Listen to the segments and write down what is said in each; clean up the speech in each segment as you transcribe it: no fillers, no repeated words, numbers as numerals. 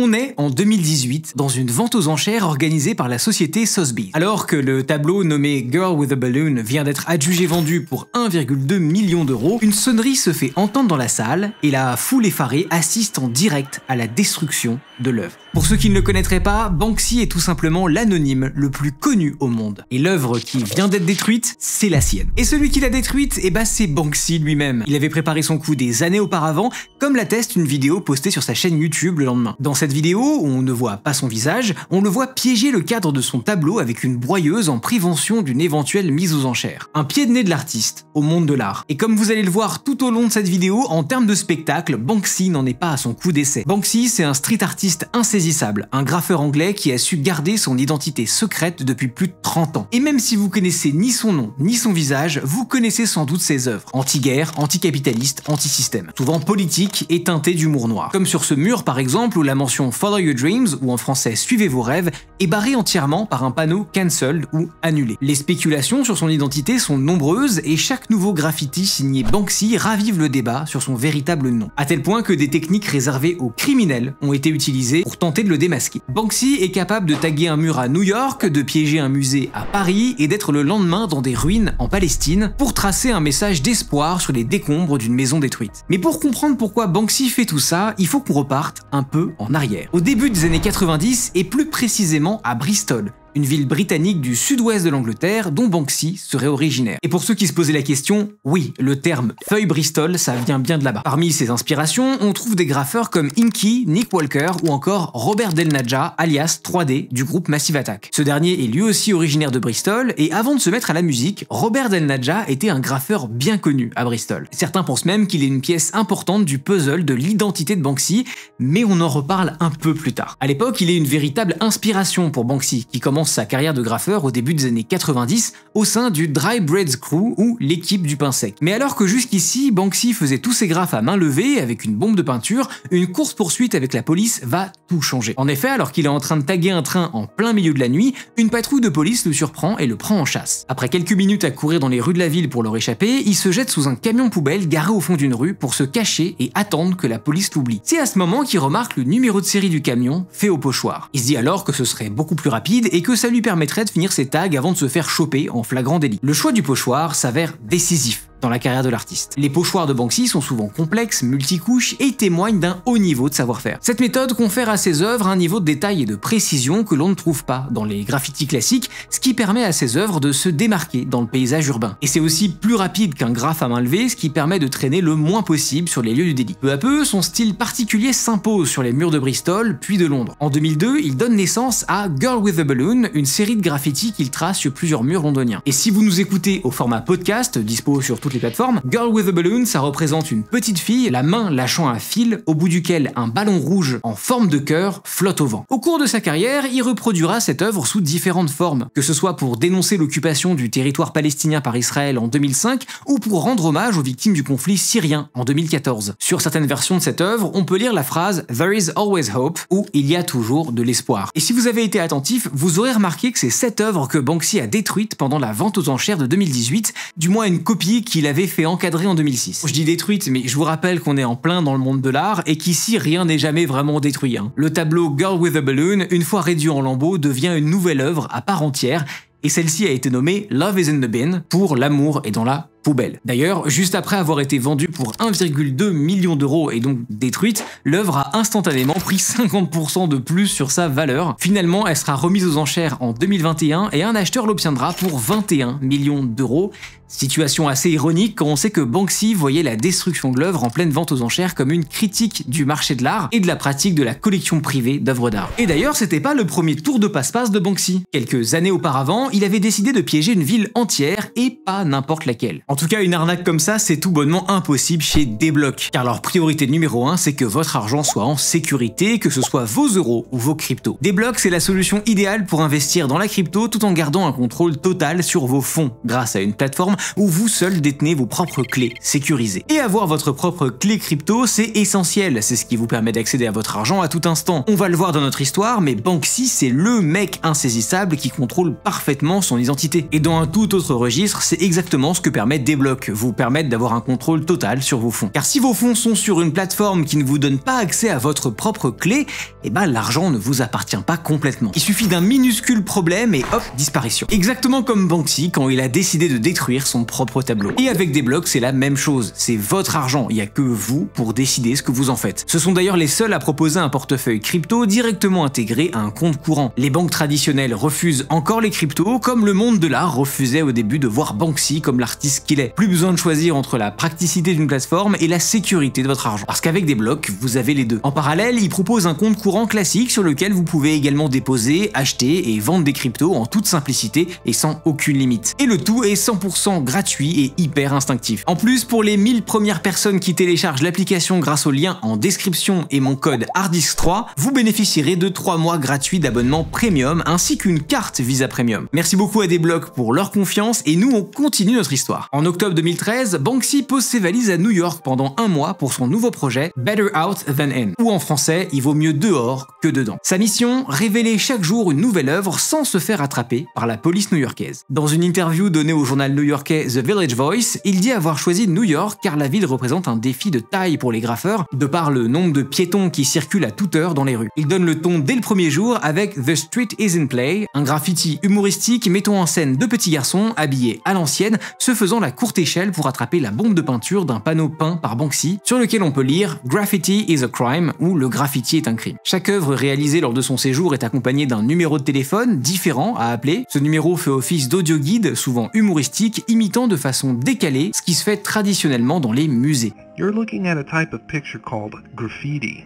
On est en 2018 dans une vente aux enchères organisée par la société Sotheby's. Alors que le tableau nommé Girl with a Balloon vient d'être adjugé vendu pour 1,2 million d'euros, une sonnerie se fait entendre dans la salle et la foule effarée assiste en direct à la destruction de l'œuvre. Pour ceux qui ne le connaîtraient pas, Banksy est tout simplement l'anonyme le plus connu au monde. Et l'œuvre qui vient d'être détruite, c'est la sienne. Et celui qui l'a détruite, c'est Banksy lui-même. Il avait préparé son coup des années auparavant, comme l'atteste une vidéo postée sur sa chaîne YouTube le lendemain. Dans cette vidéo, où on ne voit pas son visage, on le voit piéger le cadre de son tableau avec une broyeuse en prévention d'une éventuelle mise aux enchères. Un pied de nez de l'artiste au monde de l'art. Et comme vous allez le voir tout au long de cette vidéo, en termes de spectacle, Banksy n'en est pas à son coup d'essai. Banksy, c'est un street artiste insaisissable, un graffeur anglais qui a su garder son identité secrète depuis plus de 30 ans. Et même si vous connaissez ni son nom, ni son visage, vous connaissez sans doute ses œuvres. Anti-guerre, anticapitaliste, anti-système. Souvent politique et teintée d'humour noir. Comme sur ce mur par exemple où la mention Follow Your Dreams, ou en français Suivez vos rêves, est barrée entièrement par un panneau cancelled ou annulé. Les spéculations sur son identité sont nombreuses et chaque nouveau graffiti signé Banksy ravive le débat sur son véritable nom. À tel point que des techniques réservées aux criminels ont été utilisées pour tenter de le démasquer. Banksy est capable de taguer un mur à New York, de piéger un musée à Paris et d'être le lendemain dans des ruines en Palestine pour tracer un message d'espoir sur les décombres d'une maison détruite. Mais pour comprendre pourquoi Banksy fait tout ça, il faut qu'on reparte un peu en arrière. Au début des années 90 et plus précisément à Bristol, une ville britannique du sud-ouest de l'Angleterre dont Banksy serait originaire. Et pour ceux qui se posaient la question, oui, le terme « feuille Bristol », ça vient bien de là-bas. Parmi ses inspirations, on trouve des graffeurs comme Inky, Nick Walker ou encore Robert Del Naja, alias 3D, du groupe Massive Attack. Ce dernier est lui aussi originaire de Bristol, et avant de se mettre à la musique, Robert Del Naja était un graffeur bien connu à Bristol. Certains pensent même qu'il est une pièce importante du puzzle de l'identité de Banksy, mais on en reparle un peu plus tard. À l'époque, il est une véritable inspiration pour Banksy, qui commence sa carrière de graffeur au début des anny 90 au sein du Dry Breads Crew ou l'équipe du pain sec. Mais alors que jusqu'ici, Banksy faisait tous ses graffes à main levée avec une bombe de peinture, une course-poursuite avec la police va tout changer. En effet, alors qu'il est en train de taguer un train en plein milieu de la nuit, une patrouille de police le surprend et le prend en chasse. Après quelques minutes à courir dans les rues de la ville pour leur échapper, il se jette sous un camion poubelle garé au fond d'une rue pour se cacher et attendre que la police l'oublie. C'est à ce moment qu'il remarque le numéro de série du camion fait au pochoir. Il se dit alors que ce serait beaucoup plus rapide et que ça lui permettrait de finir ses tags avant de se faire choper en flagrant délit. Le choix du pochoir s'avère décisif dans la carrière de l'artiste. Les pochoirs de Banksy sont souvent complexes, multicouches et témoignent d'un haut niveau de savoir-faire. Cette méthode confère à ses œuvres un niveau de détail et de précision que l'on ne trouve pas dans les graffitis classiques, ce qui permet à ses œuvres de se démarquer dans le paysage urbain. Et c'est aussi plus rapide qu'un graphe à main levée, ce qui permet de traîner le moins possible sur les lieux du délit. Peu à peu, son style particulier s'impose sur les murs de Bristol, puis de Londres. En 2002, il donne naissance à Girl with a Balloon, une série de graffitis qu'il trace sur plusieurs murs londoniens. Et si vous nous écoutez au format podcast, dispo sur toutes les plateformes, Girl with a Balloon, ça représente une petite fille, la main lâchant un fil, au bout duquel un ballon rouge en forme de cœur flotte au vent. Au cours de sa carrière, il reproduira cette œuvre sous différentes formes, que ce soit pour dénoncer l'occupation du territoire palestinien par Israël en 2005 ou pour rendre hommage aux victimes du conflit syrien en 2014. Sur certaines versions de cette œuvre, on peut lire la phrase « There is always hope » ou « Il y a toujours de l'espoir ». Et si vous avez été attentif, vous aurez remarqué que c'est cette œuvre que Banksy a détruite pendant la vente aux enchères de 2018, du moins une copie qu'il avait fait encadrée en 2006. Je dis détruite, mais je vous rappelle qu'on est en plein dans le monde de l'art et qu'ici rien n'est jamais vraiment détruit. Le tableau Girl with a Balloon, une fois réduit en lambeaux, devient une nouvelle œuvre à part entière, et celle-ci a été nommée Love is in the bin, pour l'amour est dans la poubelle. D'ailleurs, juste après avoir été vendue pour 1,2 million d'euros et donc détruite, l'œuvre a instantanément pris 50% de plus sur sa valeur. Finalement, elle sera remise aux enchères en 2021 et un acheteur l'obtiendra pour 21 millions d'euros. Situation assez ironique quand on sait que Banksy voyait la destruction de l'œuvre en pleine vente aux enchères comme une critique du marché de l'art et de la pratique de la collection privée d'œuvres d'art. Et d'ailleurs, c'était pas le premier tour de passe-passe de Banksy. Quelques années auparavant, il avait décidé de piéger une ville entière et pas n'importe laquelle. En tout cas, une arnaque comme ça, c'est tout bonnement impossible chez Deblock, car leur priorité numéro 1, c'est que votre argent soit en sécurité, que ce soit vos euros ou vos cryptos. Deblock, c'est la solution idéale pour investir dans la crypto tout en gardant un contrôle total sur vos fonds, grâce à une plateforme où vous seul détenez vos propres clés sécurisées. Et avoir votre propre clé crypto, c'est essentiel, c'est ce qui vous permet d'accéder à votre argent à tout instant. On va le voir dans notre histoire, mais Banksy, c'est le mec insaisissable qui contrôle parfaitement son identité. Et dans un tout autre registre, c'est exactement ce que permet Deblock, vous permettre d'avoir un contrôle total sur vos fonds. Car si vos fonds sont sur une plateforme qui ne vous donne pas accès à votre propre clé, eh ben l'argent ne vous appartient pas complètement. Il suffit d'un minuscule problème et hop, disparition. Exactement comme Banksy quand il a décidé de détruire son propre tableau. Et avec Deblock, c'est la même chose, c'est votre argent, il n'y a que vous pour décider ce que vous en faites. Ce sont d'ailleurs les seuls à proposer un portefeuille crypto directement intégré à un compte courant. Les banques traditionnelles refusent encore les cryptos, comme le monde de l'art refusait au début de voir Banksy comme l'artiste qu'il est. Plus besoin de choisir entre la praticité d'une plateforme et la sécurité de votre argent. Parce qu'avec Deblock, vous avez les deux. En parallèle, il propose un compte courant classique sur lequel vous pouvez également déposer, acheter et vendre des cryptos en toute simplicité et sans aucune limite. Et le tout est 100% gratuit et hyper instinctif. En plus, pour les 1000 premières personnes qui téléchargent l'application grâce au lien en description et mon code HARDDISK3, vous bénéficierez de 3 mois gratuits d'abonnement premium ainsi qu'une carte Visa Premium. Merci beaucoup à Deblock pour leur confiance et nous on continue notre histoire. En octobre 2013, Banksy pose ses valises à New York pendant un mois pour son nouveau projet Better Out Than In, ou en français, il vaut mieux dehors que dedans. Sa mission, révéler chaque jour une nouvelle œuvre sans se faire attraper par la police new-yorkaise. Dans une interview donnée au journal new-yorkais The Village Voice, il dit avoir choisi New York car la ville représente un défi de taille pour les graffeurs, de par le nombre de piétons qui circulent à toute heure dans les rues. Il donne le ton dès le premier jour avec The Street Is in Play, un graffiti humoristique mettant en scène deux petits garçons habillés à l'ancienne, se faisant la courte échelle pour attraper la bombe de peinture d'un panneau peint par Banksy, sur lequel on peut lire « Graffiti is a crime » ou « Le graffiti est un crime ». Chaque œuvre réalisée lors de son séjour est accompagnée d'un numéro de téléphone différent à appeler. Ce numéro fait office d'audio guide, souvent humoristique, imitant de façon décalée ce qui se fait traditionnellement dans les musées. You're looking at a type of picture called graffiti,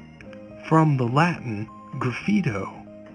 from the Latin graffito,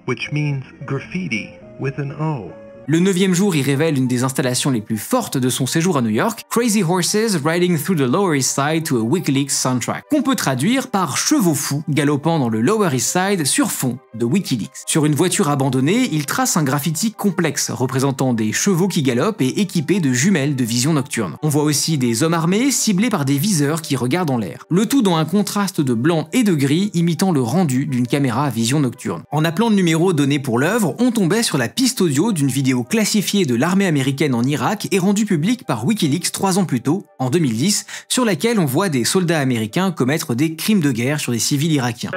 which means graffiti with an O. Le 9e jour, il révèle une des installations les plus fortes de son séjour à New York, Crazy Horses Riding Through the Lower East Side to a WikiLeaks Soundtrack, qu'on peut traduire par chevaux fous galopant dans le Lower East Side sur fond de WikiLeaks. Sur une voiture abandonnée, il trace un graffiti complexe représentant des chevaux qui galopent et équipés de jumelles de vision nocturne. On voit aussi des hommes armés ciblés par des viseurs qui regardent en l'air. Le tout dans un contraste de blanc et de gris imitant le rendu d'une caméra à vision nocturne. En appelant le numéro donné pour l'œuvre, on tombait sur la piste audio d'une vidéo classifiée de l'armée américaine en Irak et rendue publique par WikiLeaks 3 ans plus tôt, en 2010, sur laquelle on voit des soldats américains commettre des crimes de guerre sur des civils irakiens.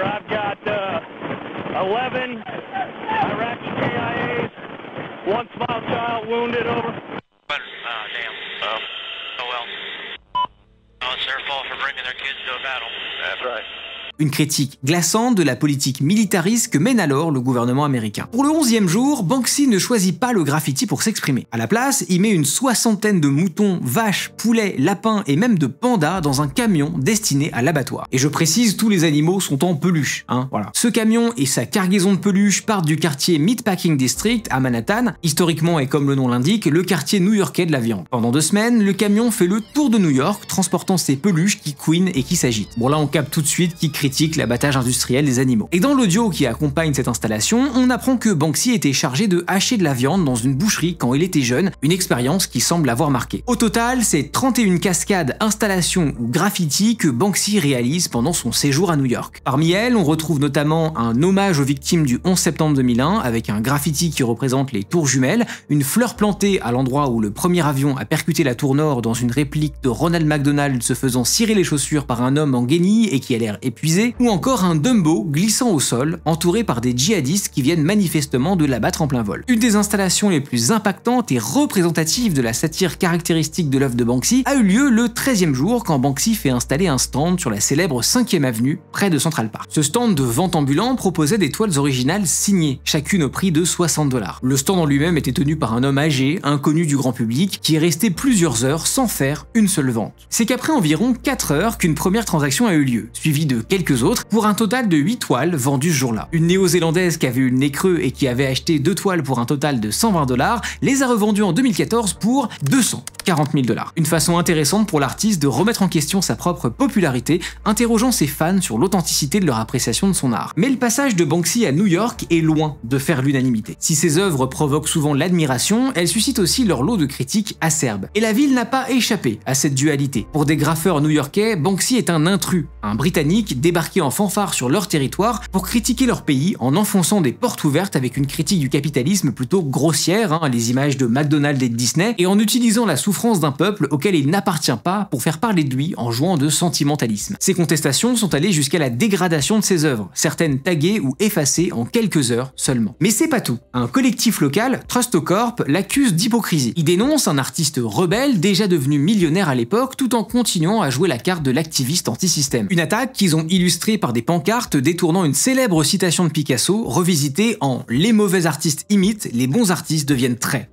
Une critique glaçante de la politique militariste que mène alors le gouvernement américain. Pour le 11e jour, Banksy ne choisit pas le graffiti pour s'exprimer. À la place, il met une soixantaine de moutons, vaches, poulets, lapins et même de pandas dans un camion destiné à l'abattoir. Et je précise, tous les animaux sont en peluche, hein, voilà. Ce camion et sa cargaison de peluches partent du quartier Meatpacking District à Manhattan, historiquement et comme le nom l'indique, le quartier new-yorkais de la viande. Pendant 2 semaines, le camion fait le tour de New York, transportant ces peluches qui couinent et qui s'agitent. Bon là, on capte tout de suite qui critique l'abattage industriel des animaux. Et dans l'audio qui accompagne cette installation, on apprend que Banksy était chargé de hacher de la viande dans une boucherie quand il était jeune, une expérience qui semble l'avoir marqué. Au total, c'est 31 cascades, installations ou graffitis que Banksy réalise pendant son séjour à New York. Parmi elles, on retrouve notamment un hommage aux victimes du 11 septembre 2001 avec un graffiti qui représente les tours jumelles, une fleur plantée à l'endroit où le premier avion a percuté la tour nord dans une réplique de Ronald McDonald se faisant cirer les chaussures par un homme en guenilles et qui a l'air épuisé, ou encore un Dumbo glissant au sol, entouré par des djihadistes qui viennent manifestement de l'abattre en plein vol. Une des installations les plus impactantes et représentatives de la satire caractéristique de l'œuvre de Banksy a eu lieu le 13e jour quand Banksy fait installer un stand sur la célèbre 5e avenue, près de Central Park. Ce stand de vente ambulant proposait des toiles originales signées, chacune au prix de 60 $. Le stand en lui-même était tenu par un homme âgé, inconnu du grand public, qui est resté plusieurs heures sans faire une seule vente. C'est qu'après environ 4 heures qu'une première transaction a eu lieu, suivie de quelques quelques autres, pour un total de 8 toiles vendues ce jour-là. Une néo-zélandaise qui avait eu le nez creux et qui avait acheté 2 toiles pour un total de 120 $, les a revendues en 2014 pour 240 000 $. Une façon intéressante pour l'artiste de remettre en question sa propre popularité, interrogeant ses fans sur l'authenticité de leur appréciation de son art. Mais le passage de Banksy à New York est loin de faire l'unanimité. Si ses œuvres provoquent souvent l'admiration, elles suscitent aussi leur lot de critiques acerbes. Et la ville n'a pas échappé à cette dualité. Pour des graffeurs new-yorkais, Banksy est un intrus, un Britannique débarqué en fanfare sur leur territoire pour critiquer leur pays en enfonçant des portes ouvertes avec une critique du capitalisme plutôt grossière, les images de McDonald's et de Disney, et en utilisant la souffrance d'un peuple auquel il n'appartient pas pour faire parler de lui en jouant de sentimentalisme. Ces contestations sont allées jusqu'à la dégradation de ses œuvres, certaines taguées ou effacées en quelques heures seulement. Mais c'est pas tout. Un collectif local, Trust Corp, l'accuse d'hypocrisie. Il dénonce un artiste rebelle déjà devenu millionnaire à l'époque tout en continuant à jouer la carte de l'activiste anti-système. Une attaque qu'ils ont illustrée par des pancartes détournant une célèbre citation de Picasso revisitée en « Les mauvais artistes imitent, les bons artistes deviennent très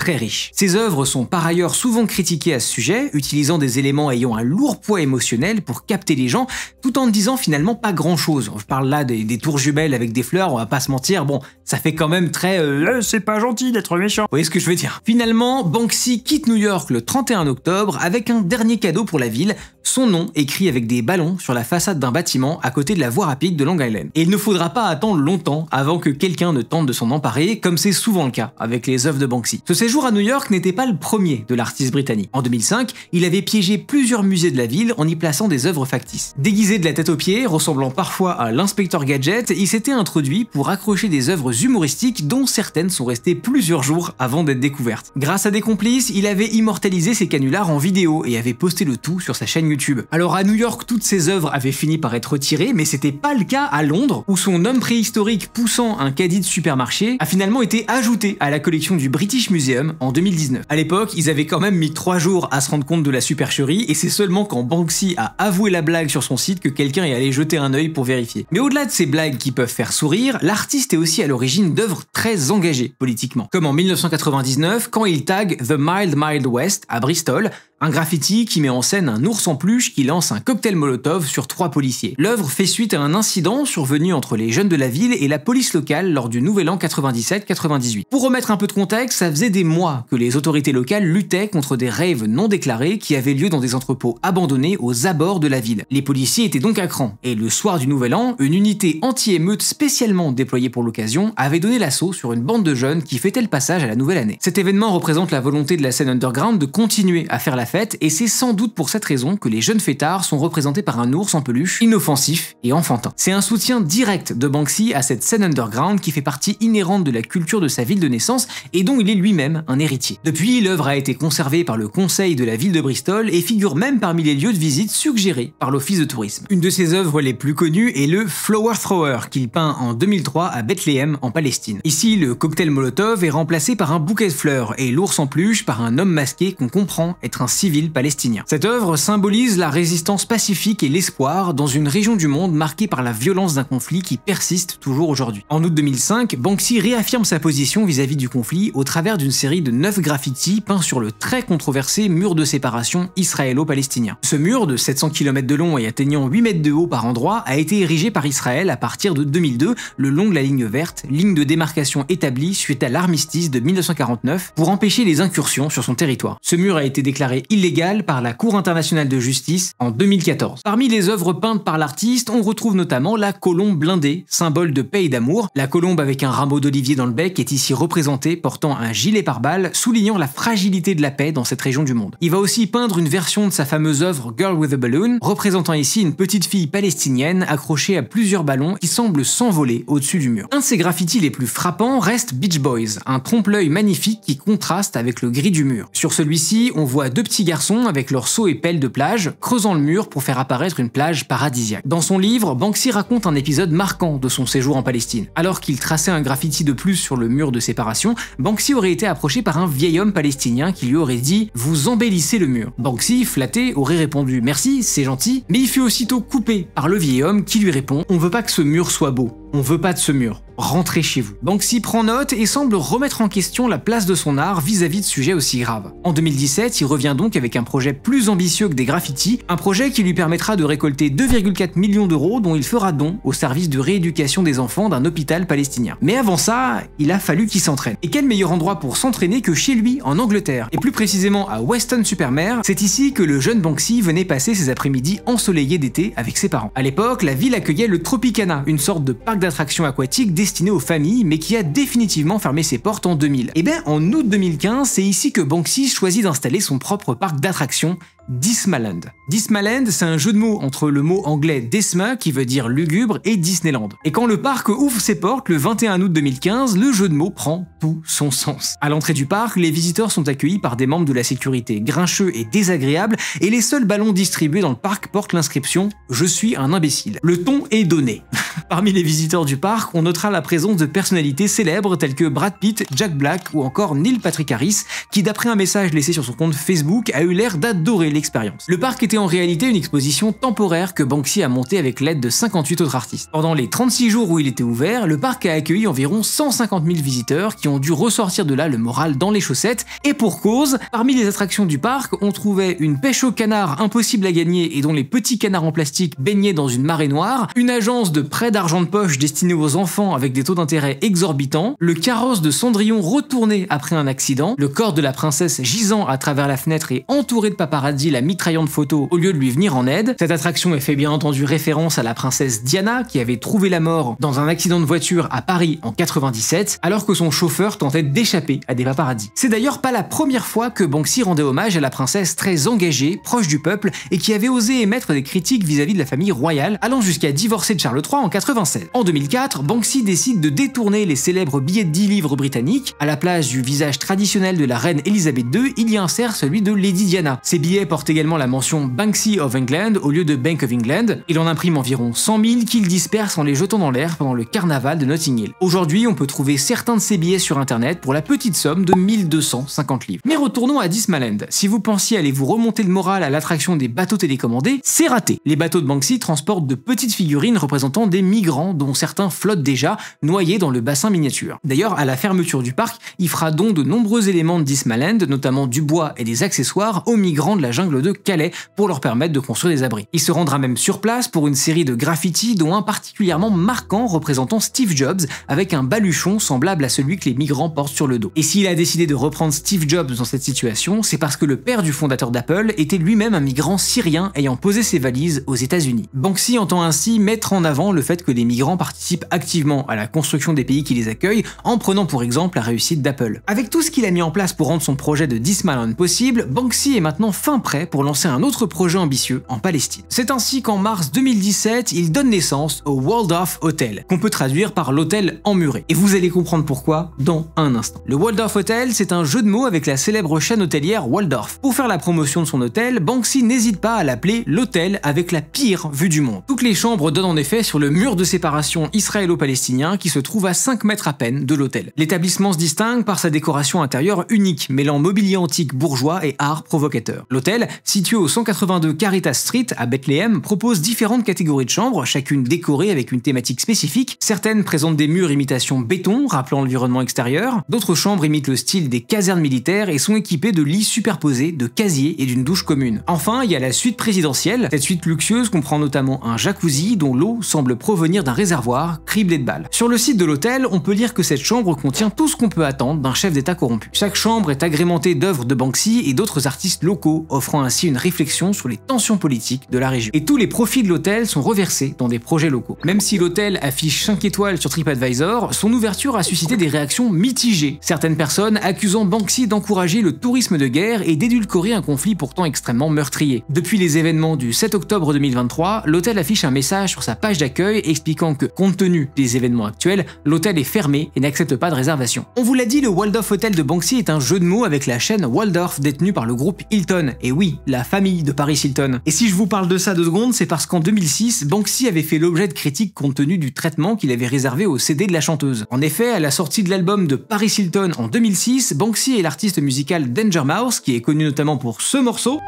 riche. Ses œuvres sont par ailleurs souvent critiquées à ce sujet, utilisant des éléments ayant un lourd poids émotionnel pour capter les gens, tout en ne disant finalement pas grand chose. Je parle là des tours jumelles avec des fleurs, on va pas se mentir, bon, ça fait quand même très c'est pas gentil d'être méchant. Vous voyez ce que je veux dire? Finalement, Banksy quitte New York le 31 octobre avec un dernier cadeau pour la ville, son nom écrit avec des ballons sur la façade d'un bâtiment à côté de la voie rapide de Long Island. Et il ne faudra pas attendre longtemps avant que quelqu'un ne tente de s'en emparer, comme c'est souvent le cas avec les œuvres de Banksy. Ce séjour à New York n'était pas le premier de l'artiste britannique. En 2005, il avait piégé plusieurs musées de la ville en y plaçant des œuvres factices. Déguisé de la tête aux pieds, ressemblant parfois à l'inspecteur Gadget, il s'était introduit pour accrocher des œuvres humoristiques dont certaines sont restées plusieurs jours avant d'être découvertes. Grâce à des complices, il avait immortalisé ses canulars en vidéo et avait posté le tout sur sa chaîne YouTube. Alors à New York, toutes ses œuvres avaient fini par être retirées, mais c'était pas le cas à Londres, où son homme préhistorique poussant un caddie de supermarché a finalement été ajouté à la collection du British Museum en 2019. À l'époque, ils avaient quand même mis 3 jours à se rendre compte de la supercherie, et c'est seulement quand Banksy a avoué la blague sur son site que quelqu'un est allé jeter un œil pour vérifier. Mais au-delà de ces blagues qui peuvent faire sourire, l'artiste est aussi à l'origine d'œuvres très engagées politiquement. Comme en 1999, quand il tag The Mild West à Bristol, un graffiti qui met en scène un ours en peluche qui lance un cocktail Molotov sur 3 policiers. L'œuvre fait suite à un incident survenu entre les jeunes de la ville et la police locale lors du Nouvel An 97-98. Pour remettre un peu de contexte, ça faisait des mois que les autorités locales luttaient contre des raves non déclarés qui avaient lieu dans des entrepôts abandonnés aux abords de la ville. Les policiers étaient donc à cran, et le soir du Nouvel An, une unité anti-émeute spécialement déployée pour l'occasion avait donné l'assaut sur une bande de jeunes qui fêtaient le passage à la nouvelle année. Cet événement représente la volonté de la scène underground de continuer à faire la fête, et c'est sans doute pour cette raison que les jeunes fêtards sont représentés par un ours en peluche, inoffensif et enfantin. C'est un soutien direct de Banksy à cette scène underground qui fait partie inhérente de la culture de sa ville de naissance et dont il est lui-même un héritier. Depuis, l'œuvre a été conservée par le conseil de la ville de Bristol et figure même parmi les lieux de visite suggérés par l'office de tourisme. Une de ses œuvres les plus connues est le Flower Thrower qu'il peint en 2003 à Bethléem en Palestine. Ici, le cocktail Molotov est remplacé par un bouquet de fleurs et l'ours en peluche par un homme masqué qu'on comprend être un civil palestinien. Cette œuvre symbolise la résistance pacifique et l'espoir dans une région du monde marquée par la violence d'un conflit qui persiste toujours aujourd'hui. En août 2005, Banksy réaffirme sa position vis-à-vis du conflit au travers d'une série de 9 graffitis peints sur le très controversé mur de séparation israélo-palestinien. Ce mur de 700 km de long et atteignant 8 mètres de haut par endroit a été érigé par Israël à partir de 2002 le long de la ligne verte, ligne de démarcation établie suite à l'armistice de 1949 pour empêcher les incursions sur son territoire. Ce mur a été déclaré illégal par la Cour internationale de justice en 2014. Parmi les œuvres peintes par l'artiste, on retrouve notamment la colombe blindée, symbole de paix et d'amour. La colombe avec un rameau d'olivier dans le bec est ici représentée portant un gilet pare-balles, soulignant la fragilité de la paix dans cette région du monde. Il va aussi peindre une version de sa fameuse œuvre Girl with a Balloon, représentant ici une petite fille palestinienne accrochée à plusieurs ballons qui semblent s'envoler au-dessus du mur. Un de ses graffitis les plus frappants reste Beach Boys, un trompe-l'œil magnifique qui contraste avec le gris du mur. Sur celui-ci, on voit 2 petits garçons avec leurs seaux et pelles de plage, creusant le mur pour faire apparaître une plage paradisiaque. Dans son livre, Banksy raconte un épisode marquant de son séjour en Palestine. Alors qu'il traçait un graffiti de plus sur le mur de séparation, Banksy aurait été approché par un vieil homme palestinien qui lui aurait dit « Vous embellissez le mur ». Banksy, flatté, aurait répondu « Merci, c'est gentil », mais il fut aussitôt coupé par le vieil homme qui lui répond « On veut pas que ce mur soit beau, on veut pas de ce mur ». rentrez chez vous. Banksy prend note et semble remettre en question la place de son art vis-à-vis de sujets aussi graves. En 2017, il revient donc avec un projet plus ambitieux que des graffitis, un projet qui lui permettra de récolter 2,4 millions d'euros dont il fera don au service de rééducation des enfants d'un hôpital palestinien. Mais avant ça, il a fallu qu'il s'entraîne. Et quel meilleur endroit pour s'entraîner que chez lui, en Angleterre, et plus précisément à Weston-super-Mare. C'est ici que le jeune Banksy venait passer ses après-midi ensoleillés d'été avec ses parents. À l'époque, la ville accueillait le Tropicana, une sorte de parc d'attractions aquatiques destiné aux familles, mais qui a définitivement fermé ses portes en 2000. Et bien, en août 2015, c'est ici que Banksy choisit d'installer son propre parc d'attractions, Dismaland. Dismaland, c'est un jeu de mots entre le mot anglais Disma, qui veut dire lugubre, et Disneyland. Et quand le parc ouvre ses portes le 21 août 2015, le jeu de mots prend tout son sens. À l'entrée du parc, les visiteurs sont accueillis par des membres de la sécurité, grincheux et désagréables, et les seuls ballons distribués dans le parc portent l'inscription « Je suis un imbécile ». Le ton est donné. Parmi les visiteurs du parc, on notera la présence de personnalités célèbres telles que Brad Pitt, Jack Black ou encore Neil Patrick Harris, qui d'après un message laissé sur son compte Facebook a eu l'air d'adorer l'expérience. Le parc était en réalité une exposition temporaire que Banksy a montée avec l'aide de 58 autres artistes. Pendant les 36 jours où il était ouvert, le parc a accueilli environ 150 000 visiteurs qui ont dû ressortir de là le moral dans les chaussettes, et pour cause, parmi les attractions du parc, on trouvait une pêche au canard impossible à gagner et dont les petits canards en plastique baignaient dans une marée noire, une agence de prêt d'argent de poche destinée aux enfants avec des taux d'intérêt exorbitants, le carrosse de Cendrillon retourné après un accident, le corps de la princesse gisant à travers la fenêtre et entouré de paparazzi la mitraillante photo au lieu de lui venir en aide. Cette attraction fait bien entendu référence à la princesse Diana qui avait trouvé la mort dans un accident de voiture à Paris en 97 alors que son chauffeur tentait d'échapper à des paparazzi. C'est d'ailleurs pas la première fois que Banksy rendait hommage à la princesse très engagée, proche du peuple et qui avait osé émettre des critiques vis-à-vis de la famille royale, allant jusqu'à divorcer de Charles III en 96. En 2004, Banksy décide de détourner les célèbres billets de 10 livres britanniques. À la place du visage traditionnel de la reine Elisabeth II, il y insère celui de Lady Diana. Ces billets portent également la mention Banksy of England au lieu de Bank of England. Il en imprime environ 100 000 qu'il disperse en les jetant dans l'air pendant le carnaval de Notting Hill. Aujourd'hui, on peut trouver certains de ces billets sur internet pour la petite somme de 1250 livres. Mais retournons à Dismaland. Si vous pensiez aller vous remonter le moral à l'attraction des bateaux télécommandés, c'est raté. Les bateaux de Banksy transportent de petites figurines représentant des migrants dont certains flottent déjà, noyés dans le bassin miniature. D'ailleurs, à la fermeture du parc, il fera don de nombreux éléments de Dismaland, notamment du bois et des accessoires, aux migrants de la jungle de Calais pour leur permettre de construire des abris. Il se rendra même sur place pour une série de graffitis, dont un particulièrement marquant représentant Steve Jobs avec un baluchon semblable à celui que les migrants portent sur le dos. Et s'il a décidé de reprendre Steve Jobs dans cette situation, c'est parce que le père du fondateur d'Apple était lui-même un migrant syrien ayant posé ses valises aux États-Unis. Banksy entend ainsi mettre en avant le fait que les migrants participent activement à la construction des pays qui les accueillent en prenant pour exemple la réussite d'Apple. Avec tout ce qu'il a mis en place pour rendre son projet de Dismaland possible, Banksy est maintenant fin prêt pour lancer un autre projet ambitieux en Palestine. C'est ainsi qu'en mars 2017, il donne naissance au Waldorf Hotel, qu'on peut traduire par l'hôtel emmuré. Et vous allez comprendre pourquoi dans un instant. Le Waldorf Hotel, c'est un jeu de mots avec la célèbre chaîne hôtelière Waldorf. Pour faire la promotion de son hôtel, Banksy n'hésite pas à l'appeler l'hôtel avec la pire vue du monde. Toutes les chambres donnent en effet sur le mur de séparation israélo-palestinien qui se trouve à 5 mètres à peine de l'hôtel. L'établissement se distingue par sa décoration intérieure unique, mêlant mobilier antique bourgeois et art provocateur. L'hôtel, situé au 182 Caritas Street à Bethléem, propose différentes catégories de chambres, chacune décorée avec une thématique spécifique. Certaines présentent des murs imitation béton, rappelant l'environnement extérieur. D'autres chambres imitent le style des casernes militaires et sont équipées de lits superposés, de casiers et d'une douche commune. Enfin, il y a la suite présidentielle. Cette suite luxueuse comprend notamment un jacuzzi dont l'eau semble provenir d'un réservoir criblé de balles. Sur le site de l'hôtel, on peut lire que cette chambre contient tout ce qu'on peut attendre d'un chef d'État corrompu. Chaque chambre est agrémentée d'œuvres de Banksy et d'autres artistes locaux, offrant ainsi une réflexion sur les tensions politiques de la région. Et tous les profits de l'hôtel sont reversés dans des projets locaux. Même si l'hôtel affiche 5 étoiles sur TripAdvisor, son ouverture a suscité des réactions mitigées. Certaines personnes accusant Banksy d'encourager le tourisme de guerre et d'édulcorer un conflit pourtant extrêmement meurtrier. Depuis les événements du 7 octobre 2023, l'hôtel affiche un message sur sa page d'accueil expliquant que, compte tenu des événements actuels, l'hôtel est fermé et n'accepte pas de réservation. On vous l'a dit, le Waldorf Hotel de Banksy est un jeu de mots avec la chaîne Waldorf détenue par le groupe Hilton. Et oui, la famille de Paris Hilton. Et si je vous parle de ça 2 secondes, c'est parce qu'en 2006, Banksy avait fait l'objet de critiques compte tenu du traitement qu'il avait réservé au CD de la chanteuse. En effet, à la sortie de l'album de Paris Hilton en 2006, Banksy et l'artiste musical Danger Mouse, qui est connu notamment pour ce morceau,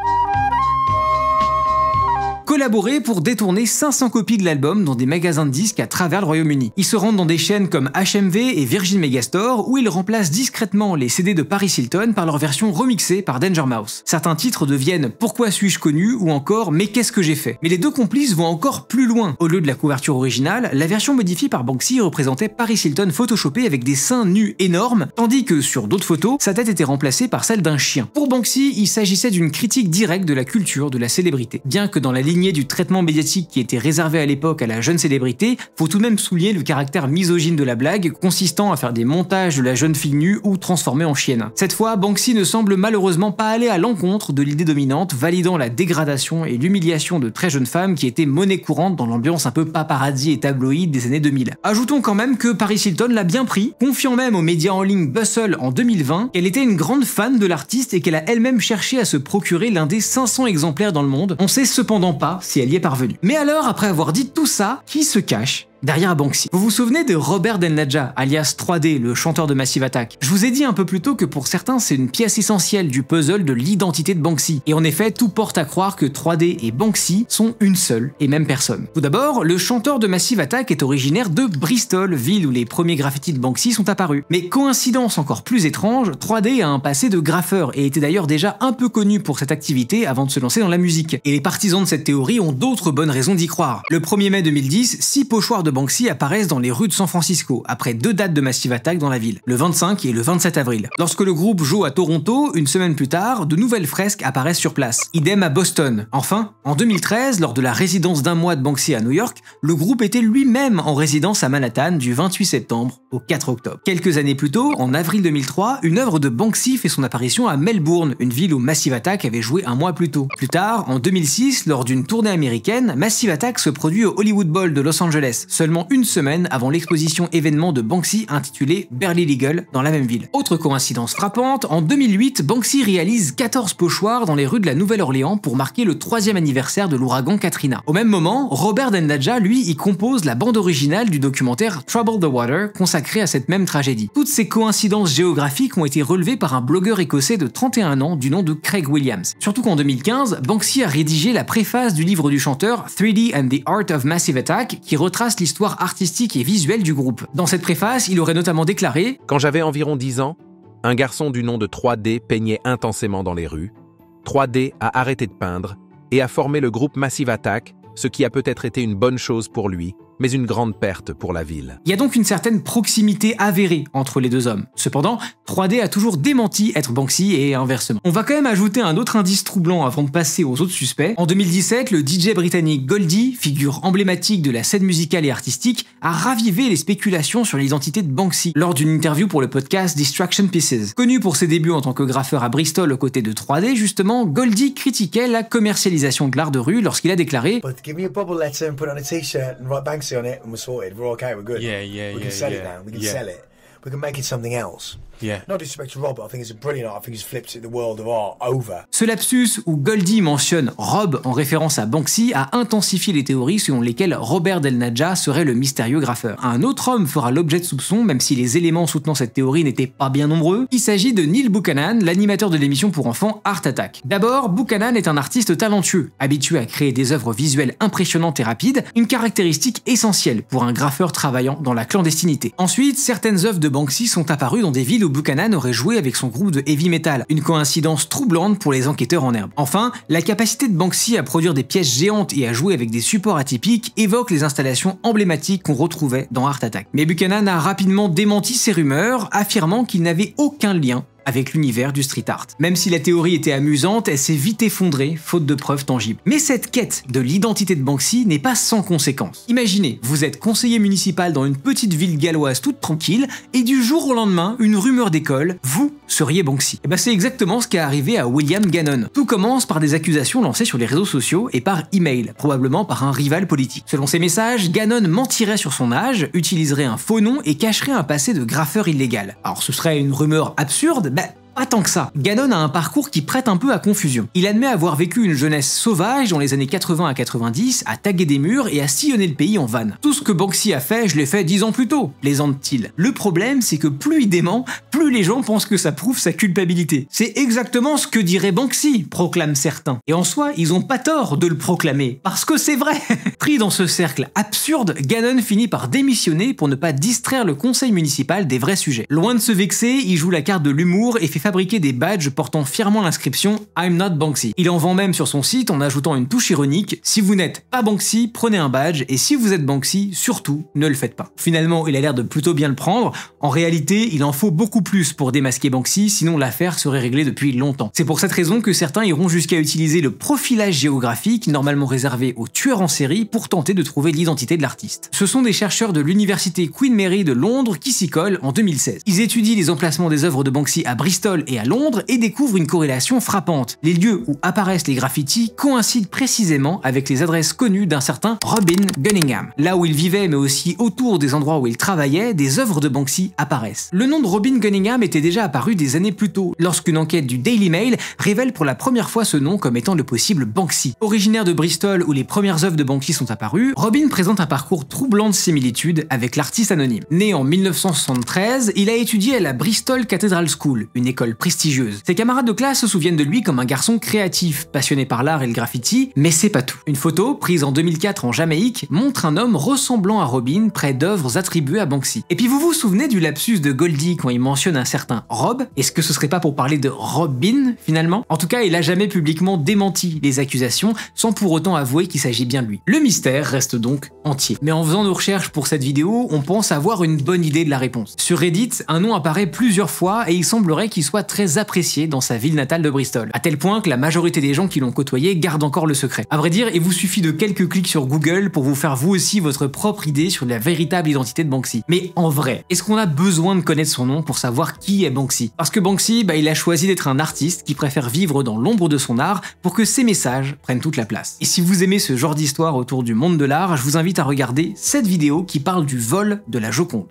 collaborer pour détourner 500 copies de l'album dans des magasins de disques à travers le Royaume-Uni. Ils se rendent dans des chaînes comme HMV et Virgin Megastore où ils remplacent discrètement les CD de Paris Hilton par leur version remixée par Danger Mouse. Certains titres deviennent Pourquoi suis-je connu ou encore Mais qu'est-ce que j'ai fait. Mais les deux complices vont encore plus loin. Au lieu de la couverture originale, la version modifiée par Banksy représentait Paris Hilton photoshopé avec des seins nus énormes, tandis que sur d'autres photos, sa tête était remplacée par celle d'un chien. Pour Banksy, il s'agissait d'une critique directe de la culture de la célébrité. Bien que dans la lignée du traitement médiatique qui était réservé à l'époque à la jeune célébrité, faut tout de même souligner le caractère misogyne de la blague, consistant à faire des montages de la jeune fille nue ou transformée en chienne. Cette fois, Banksy ne semble malheureusement pas aller à l'encontre de l'idée dominante, validant la dégradation et l'humiliation de très jeunes femmes qui étaient monnaie courante dans l'ambiance un peu paparazzi et tabloïd des années 2000. Ajoutons quand même que Paris Hilton l'a bien pris, confiant même aux médias en ligne Bustle en 2020 qu'elle était une grande fan de l'artiste et qu'elle a elle-même cherché à se procurer l'un des 500 exemplaires dans le monde. On sait cependant pas si elle y est parvenue. Mais alors, après avoir dit tout ça, qui se cache derrière Banksy? Vous vous souvenez de Robert Del Naja, alias 3D, le chanteur de Massive Attack? Je vous ai dit un peu plus tôt que pour certains, c'est une pièce essentielle du puzzle de l'identité de Banksy. Et en effet, tout porte à croire que 3D et Banksy sont une seule et même personne. Tout d'abord, le chanteur de Massive Attack est originaire de Bristol, ville où les premiers graffitis de Banksy sont apparus. Mais coïncidence encore plus étrange, 3D a un passé de graffeur et était d'ailleurs déjà un peu connu pour cette activité avant de se lancer dans la musique. Et les partisans de cette théorie ont d'autres bonnes raisons d'y croire. Le 1er mai 2010, 6 pochoirs de Banksy apparaissent dans les rues de San Francisco, après 2 dates de Massive Attack dans la ville, le 25 et le 27 avril. Lorsque le groupe joue à Toronto, une semaine plus tard, de nouvelles fresques apparaissent sur place. Idem à Boston. Enfin, en 2013, lors de la résidence d'un mois de Banksy à New York, le groupe était lui-même en résidence à Manhattan du 28 septembre au 4 octobre. Quelques années plus tôt, en avril 2003, une œuvre de Banksy fait son apparition à Melbourne, une ville où Massive Attack avait joué un mois plus tôt. Plus tard, en 2006, lors d'une tournée américaine, Massive Attack se produit au Hollywood Bowl de Los Angeles, seulement une semaine avant l'exposition événement de Banksy intitulée Barely Legal dans la même ville. Autre coïncidence frappante, en 2008, Banksy réalise 14 pochoirs dans les rues de la Nouvelle-Orléans pour marquer le 3e anniversaire de l'ouragan Katrina. Au même moment, Robert Del Naja, lui, y compose la bande originale du documentaire Trouble the Water, consacré à cette même tragédie. Toutes ces coïncidences géographiques ont été relevées par un blogueur écossais de 31 ans du nom de Craig Williams. Surtout qu'en 2015, Banksy a rédigé la préface du livre du chanteur 3D and the Art of Massive Attack, qui retrace l'histoire artistique et visuelle du groupe. Dans cette préface, il aurait notamment déclaré « Quand j'avais environ 10 ans, un garçon du nom de 3D peignait intensément dans les rues. 3D a arrêté de peindre et a formé le groupe Massive Attack, ce qui a peut-être été une bonne chose pour lui, mais une grande perte pour la ville. » Il y a donc une certaine proximité avérée entre les deux hommes. Cependant, 3D a toujours démenti être Banksy et inversement. On va quand même ajouter un autre indice troublant avant de passer aux autres suspects. En 2017, le DJ britannique Goldie, figure emblématique de la scène musicale et artistique, a ravivé les spéculations sur l'identité de Banksy lors d'une interview pour le podcast Distraction Pieces. Connu pour ses débuts en tant que graffeur à Bristol aux côtés de 3D, justement, Goldie critiquait la commercialisation de l'art de rue lorsqu'il a déclaré But give me a bubble letter and put it on a t-shirt and write Banksy on it and we're sorted. We're okay, we're good. We can sell it now. We can sell it. We can make it something else. No disrespect to Rob, but I think it's a brilliant art. I think he's flipped the world of art over. Ce lapsus où Goldie mentionne Rob en référence à Banksy a intensifié les théories selon lesquelles Robert Del Naja serait le mystérieux graffeur. Un autre homme fera l'objet de soupçons, même si les éléments soutenant cette théorie n'étaient pas bien nombreux. Il s'agit de Neil Buchanan, l'animateur de l'émission pour enfants Art Attack. D'abord, Buchanan est un artiste talentueux, habitué à créer des œuvres visuelles impressionnantes et rapides, une caractéristique essentielle pour un graffeur travaillant dans la clandestinité. Ensuite, certaines œuvres de Banksy sont apparues dans des villes où Buchanan aurait joué avec son groupe de heavy metal, une coïncidence troublante pour les enquêteurs en herbe. Enfin, la capacité de Banksy à produire des pièces géantes et à jouer avec des supports atypiques évoque les installations emblématiques qu'on retrouvait dans Art Attack. Mais Buchanan a rapidement démenti ces rumeurs, affirmant qu'il n'avait aucun lien avec l'univers du street art. Même si la théorie était amusante, elle s'est vite effondrée, faute de preuves tangibles. Mais cette quête de l'identité de Banksy n'est pas sans conséquences. Imaginez, vous êtes conseiller municipal dans une petite ville galloise toute tranquille, et du jour au lendemain, une rumeur décolle, vous seriez Banksy. Et ben c'est exactement ce qui est arrivé à William Gannon. Tout commence par des accusations lancées sur les réseaux sociaux et par email, probablement par un rival politique. Selon ces messages, Gannon mentirait sur son âge, utiliserait un faux nom et cacherait un passé de graffeur illégal. Alors ce serait une rumeur absurde, Pas tant que ça. Gannon a un parcours qui prête un peu à confusion. Il admet avoir vécu une jeunesse sauvage dans les années 80 à 90, à taguer des murs et à sillonner le pays en van. Tout ce que Banksy a fait, je l'ai fait 10 ans plus tôt, plaisante-t-il. Le problème, c'est que plus il dément, plus les gens pensent que ça prouve sa culpabilité. C'est exactement ce que dirait Banksy, proclament certains. Et en soi, ils ont pas tort de le proclamer, parce que c'est vrai. Pris dans ce cercle absurde, Gannon finit par démissionner pour ne pas distraire le conseil municipal des vrais sujets. Loin de se vexer, il joue la carte de l'humour et fait fabriquer des badges portant fièrement l'inscription « I'm not Banksy ». Il en vend même sur son site en ajoutant une touche ironique « Si vous n'êtes pas Banksy, prenez un badge, et si vous êtes Banksy, surtout, ne le faites pas ». Finalement, il a l'air de plutôt bien le prendre. En réalité, il en faut beaucoup plus pour démasquer Banksy, sinon l'affaire serait réglée depuis longtemps. C'est pour cette raison que certains iront jusqu'à utiliser le profilage géographique, normalement réservé aux tueurs en série, pour tenter de trouver l'identité de l'artiste. Ce sont des chercheurs de l'université Queen Mary de Londres qui s'y collent en 2016. Ils étudient les emplacements des œuvres de Banksy à Bristol et à Londres et découvrent une corrélation frappante. Les lieux où apparaissent les graffitis coïncident précisément avec les adresses connues d'un certain Robin Gunningham. Là où il vivait, mais aussi autour des endroits où il travaillait, des œuvres de Banksy apparaissent. Le nom de Robin Gunningham était déjà apparu des années plus tôt, lorsqu'une enquête du Daily Mail révèle pour la première fois ce nom comme étant le possible Banksy. Originaire de Bristol où les premières œuvres de Banksy sont apparues, Robin présente un parcours troublant de similitudes avec l'artiste anonyme. Né en 1973, il a étudié à la Bristol Cathedral School, une école prestigieuse. Ses camarades de classe se souviennent de lui comme un garçon créatif, passionné par l'art et le graffiti, mais c'est pas tout. Une photo, prise en 2004 en Jamaïque, montre un homme ressemblant à Robin près d'œuvres attribuées à Banksy. Et puis vous vous souvenez du lapsus de Goldie quand il mentionne un certain Rob? Est-ce que ce serait pas pour parler de Robin, finalement? En tout cas, il a jamais publiquement démenti les accusations, sans pour autant avouer qu'il s'agit bien de lui. Le mystère reste donc entier. Mais en faisant nos recherches pour cette vidéo, on pense avoir une bonne idée de la réponse. Sur Reddit, un nom apparaît plusieurs fois et il semblerait qu'il soit très apprécié dans sa ville natale de Bristol, à tel point que la majorité des gens qui l'ont côtoyé gardent encore le secret. À vrai dire, il vous suffit de quelques clics sur Google pour vous faire vous aussi votre propre idée sur la véritable identité de Banksy. Mais en vrai, est-ce qu'on a besoin de connaître son nom pour savoir qui est Banksy? Parce que Banksy, il a choisi d'être un artiste qui préfère vivre dans l'ombre de son art pour que ses messages prennent toute la place. Et si vous aimez ce genre d'histoire autour du monde de l'art, je vous invite à regarder cette vidéo qui parle du vol de la Joconde.